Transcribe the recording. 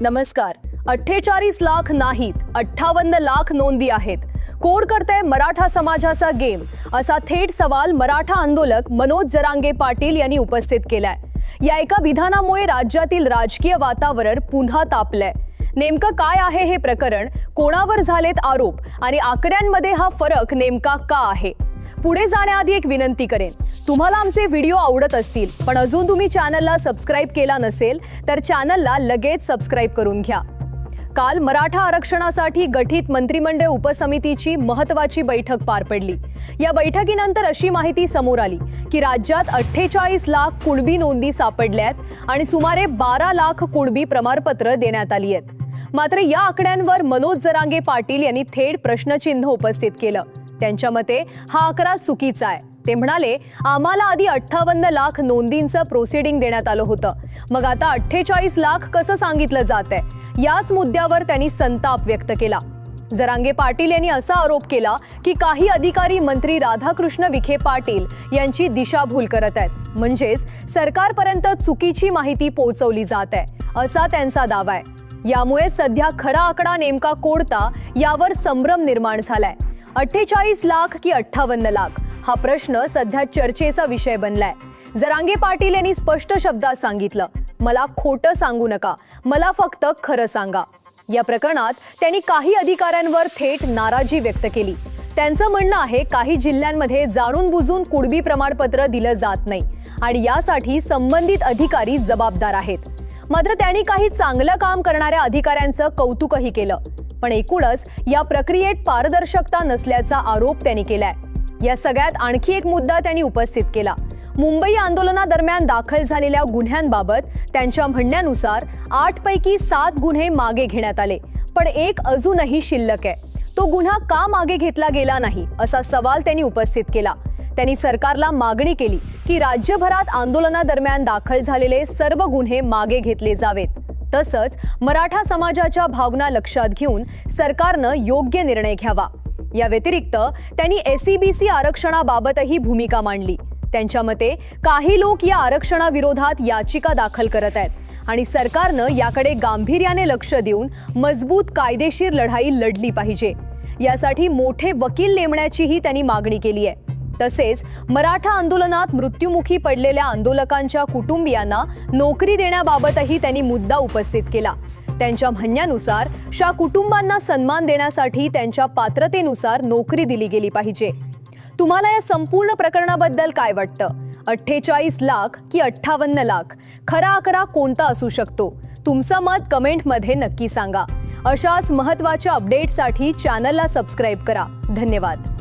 नमस्कार. 48 लाख नाहीत, 58 लाख नोंदी आहेत. कोण करतंय मराठा समाजाचा गेम, असा थेट सवाल मराठा आंदोलक मनोज जरांगे पाटील यांनी उपस्थित केलाय. या एका विधानामुळे राज्यातील राजकीय वातावरण पुन्हा तापलंय. नेमकं काय आहे हे प्रकरण, कोणावर झालेत आरोप आणि आकड्यांमध्ये हा फरक नेमका का आहे? पुढे जाण्याआधी एक विनंती करेन, तुम्हाला आमचे व्हिडिओ आवडत असतील पण अजून तुम्ही चॅनलला सबस्क्राइब केला नसेल तर चॅनलला लगेच सबस्क्राइब करून घ्या. काल मराठा आरक्षणासाठी गठीत मंत्रिमंडळ उपसमितीची महत्त्वाची बैठक पार पडली. या बैठकीनंतर अशी माहिती समोर आली की राज्यात 48 लाख कुणबी नोंदी सापडल्यात आणि सुमारे 12 लाख कुणबी प्रमाणपत्र देण्यात आली आहेत. मात्र या आकड्यांवर मनोज जरांगे पाटील यांनी थेट प्रश्नचिन्ह उपस्थित केलं. त्यांच्या मते हा आकडा चुकीचा आहे. ते म्हणाले, आम्हाला आधी 58 लाख नोंदींचं प्रोसिडिंग देण्यात आलं होतं, मग आता 48 लाख कसं सांगितलं जातंय? याच मुद्द्यावर त्यांनी संताप व्यक्त केला. जरांगे पाटील यांनी असा आरोप केला की काही अधिकारी मंत्री राधाकृष्ण विखे पाटील यांची दिशाभूल करत आहेत, म्हणजेच सरकारपर्यंत चुकीची माहिती पोहोचवली जात आहे, असा त्यांचा दावा आहे. यामुळे सध्या खरा आकडा नेमका कोणता यावर संभ्रम निर्माण झालाय. 48 लाख की 58 लाख हा प्रश्न सध्या चर्चेचा विषय बनलाय. जरांगे पाटील यांनी स्पष्ट शब्दात सांगितलं, मला खोटं सांगू नका, मला फक्त खरं सांगा. या प्रकरणात त्यांनी काही अधिकाऱ्यांवर थेट नाराजी व्यक्त केली. त्यांचं म्हणणं आहे, काही जिल्ह्यांमध्ये जाणून बुजून कुणबी प्रमाणपत्र दिलं जात नाही आणि यासाठी संबंधित अधिकारी जबाबदार आहेत. मात्र त्यांनी काही चांगलं काम करणाऱ्या अधिकाऱ्यांचं कौतुकही केलं. पण एकूणच या प्रक्रियेत पारदर्शकता नसल्याचा आरोप त्यांनी केलाय. या सगळ्यात आणखी एक मुद्दा त्यांनी उपस्थित केला. मुंबई आंदोलनादरम्यान दाखल झालेल्या गुन्ह्यांबाबत त्यांच्या म्हणण्यानुसार 8 पैकी 7 गुन्हे मागे घेण्यात आले, पण एक अजूनही शिल्लक आहे. तो गुन्हा का मागे घेतला गेला नाही, असा सवाल त्यांनी उपस्थित केला. त्यांनी सरकारला मागणी केली की राज्यभरात आंदोलनादरम्यान दाखल झालेले सर्व गुन्हे मागे घेतले जावेत. तसंच मराठा समाजाच्या भावना लक्षात घेऊन सरकारनं योग्य निर्णय घ्यावा. या व्यतिरिक्त त्यांनी SEBC आरक्षणाबाबतही भूमिका मांडली. त्यांच्या मते काही लोक या आरक्षणाविरोधात याचिका दाखल करत आहेत आणि सरकारनं याकडे गांभीर्याने लक्ष देऊन मजबूत कायदेशीर लढाई लढली पाहिजे. यासाठी मोठे वकील नेमण्याचीही त्यांनी मागणी केली आहे. तसेच मराठा आंदोलनात मृत्युमुखी पडलेल्या आंदोलकांच्या कुटुंबियांना नोकरी देण्याबाबतही त्यांनी मुद्दा उपस्थित केला. त्यांच्या म्हणण्यानुसार शा कुटुंबांना सन्मान देण्यासाठी त्यांच्या पात्रतेनुसार नोकरी दिली गेली पाहिजे. तुम्हाला या संपूर्ण प्रकरणाबद्दल काय वाटतं? 48 लाख की 58 लाख? खरा आकडा कोणता असू शकतो? तुमचं मत कमेंटमध्ये नक्की सांगा. अशाच महत्त्वाच्या अपडेट्ससाठी चॅनलला सबस्क्राईब करा. धन्यवाद.